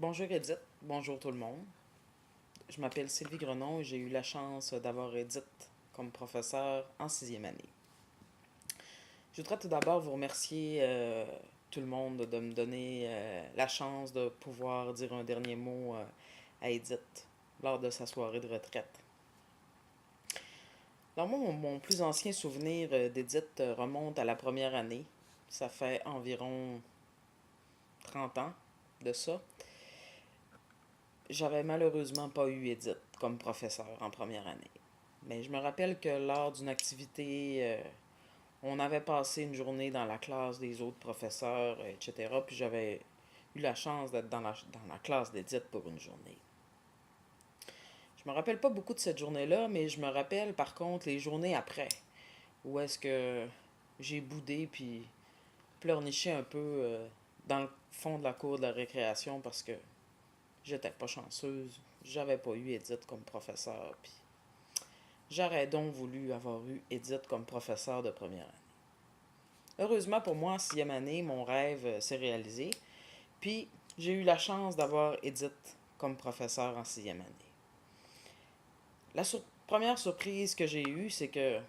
Bonjour Edith, bonjour tout le monde. Je m'appelle Sylvie Grenon et j'ai eu la chance d'avoir Edith comme professeure en sixième année. Je voudrais tout d'abord vous remercier tout le monde de me donner la chance de pouvoir dire un dernier mot à Edith lors de sa soirée de retraite. Alors moi, mon plus ancien souvenir d'Edith remonte à la première année. Ça fait environ 30 ans de ça. J'avais malheureusement pas eu Edith comme professeur en première année. Mais je me rappelle que lors d'une activité, on avait passé une journée dans la classe des autres professeurs, etc. Puis j'avais eu la chance d'être dans la classe d'Edith pour une journée. Je me rappelle pas beaucoup de cette journée-là, mais je me rappelle par contre les journées après, où est-ce que j'ai boudé puis pleurniché un peu dans le fond de la cour de la récréation parce que j'étais pas chanceuse. J'avais pas eu Edith comme professeur. Puis j'aurais donc voulu avoir eu Edith comme professeur de première année. Heureusement pour moi, en sixième année, mon rêve s'est réalisé. Puis j'ai eu la chance d'avoir Edith comme professeur en sixième année. La première surprise que j'ai eue, c'est que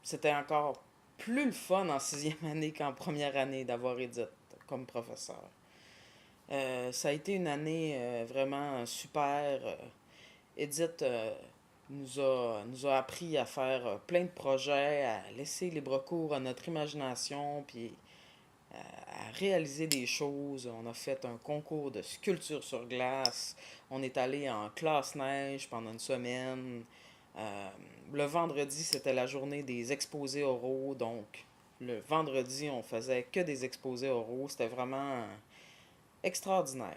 c'était encore plus le fun en sixième année qu'en première année d'avoir Edith comme professeur. Ça a été une année vraiment super. Edith nous a appris à faire plein de projets, à laisser libre cours à notre imagination, puis à réaliser des choses. On a fait un concours de sculpture sur glace. On est allé en classe neige pendant une semaine. Le vendredi, c'était la journée des exposés oraux. Donc, le vendredi, on faisait que des exposés oraux. C'était vraiment extraordinaire.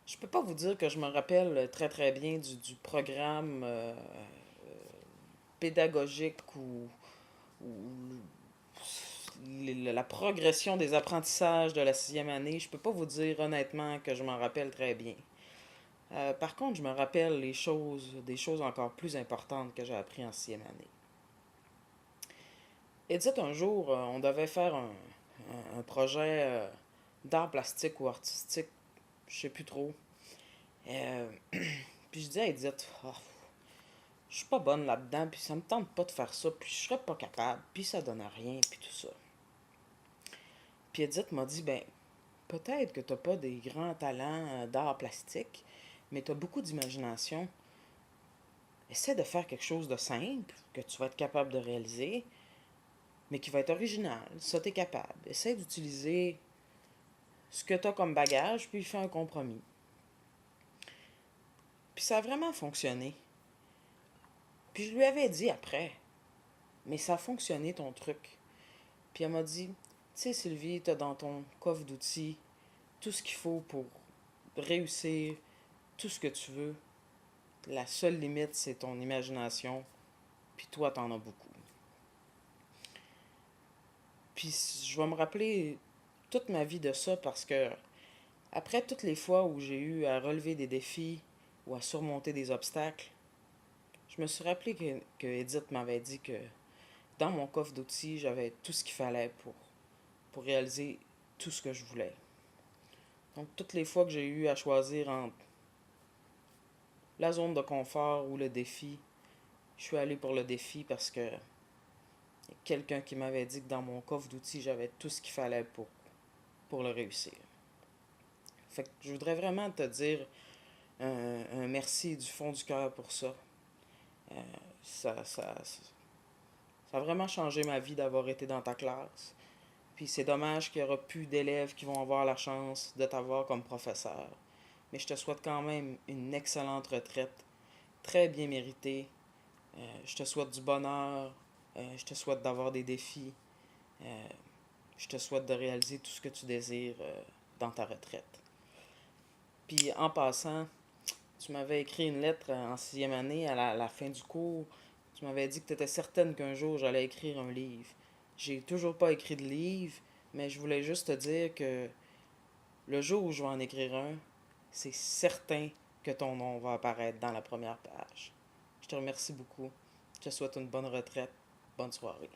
Je peux pas vous dire que je me rappelle très très bien du programme pédagogique ou la progression des apprentissages de la sixième année. Je peux pas vous dire honnêtement que je m'en rappelle très bien. Par contre, je me rappelle des choses encore plus importantes que j'ai appris en sixième année. Edith, un jour, on devait faire un projet d'art plastique ou artistique, je sais plus trop. Euh, Puis je dis à Edith, oh, je suis pas bonne là-dedans, puis ça me tente pas de faire ça, puis je serais pas capable, puis ça donne rien, puis tout ça. Puis Edith m'a dit, ben, peut-être que t'as pas des grands talents d'art plastique, mais t'as beaucoup d'imagination. Essaie de faire quelque chose de simple, que tu vas être capable de réaliser, mais qui va être original. Ça, t'es capable. Essaie d'utiliser ce que t'as comme bagage, puis fais un compromis. Puis ça a vraiment fonctionné. Puis je lui avais dit après, mais ça a fonctionné ton truc. Puis elle m'a dit, tu sais Sylvie, t'as dans ton coffre d'outils tout ce qu'il faut pour réussir tout ce que tu veux. La seule limite, c'est ton imagination, puis toi, t'en as beaucoup. Puis je vais me rappeler toute ma vie de ça parce que après toutes les fois où j'ai eu à relever des défis ou à surmonter des obstacles, je me suis rappelé que Edith m'avait dit que dans mon coffre d'outils, j'avais tout ce qu'il fallait pour réaliser tout ce que je voulais. Donc toutes les fois que j'ai eu à choisir entre la zone de confort ou le défi, je suis allé pour le défi parce que quelqu'un qui m'avait dit que dans mon coffre d'outils, j'avais tout ce qu'il fallait pour le réussir. Fait que je voudrais vraiment te dire un merci du fond du cœur pour ça. Euh, ça a vraiment changé ma vie d'avoir été dans ta classe. Puis c'est dommage qu'il n'y aura plus d'élèves qui vont avoir la chance de t'avoir comme professeur. Mais je te souhaite quand même une excellente retraite, très bien méritée. Je te souhaite du bonheur, je te souhaite d'avoir des défis, euh, je te souhaite de réaliser tout ce que tu désires dans ta retraite. Puis en passant, tu m'avais écrit une lettre en sixième année à la fin du cours. Tu m'avais dit que tu étais certaine qu'un jour j'allais écrire un livre. J'ai toujours pas écrit de livre, mais je voulais juste te dire que le jour où je vais en écrire un, c'est certain que ton nom va apparaître dans la première page. Je te remercie beaucoup. Je te souhaite une bonne retraite. Bonne soirée.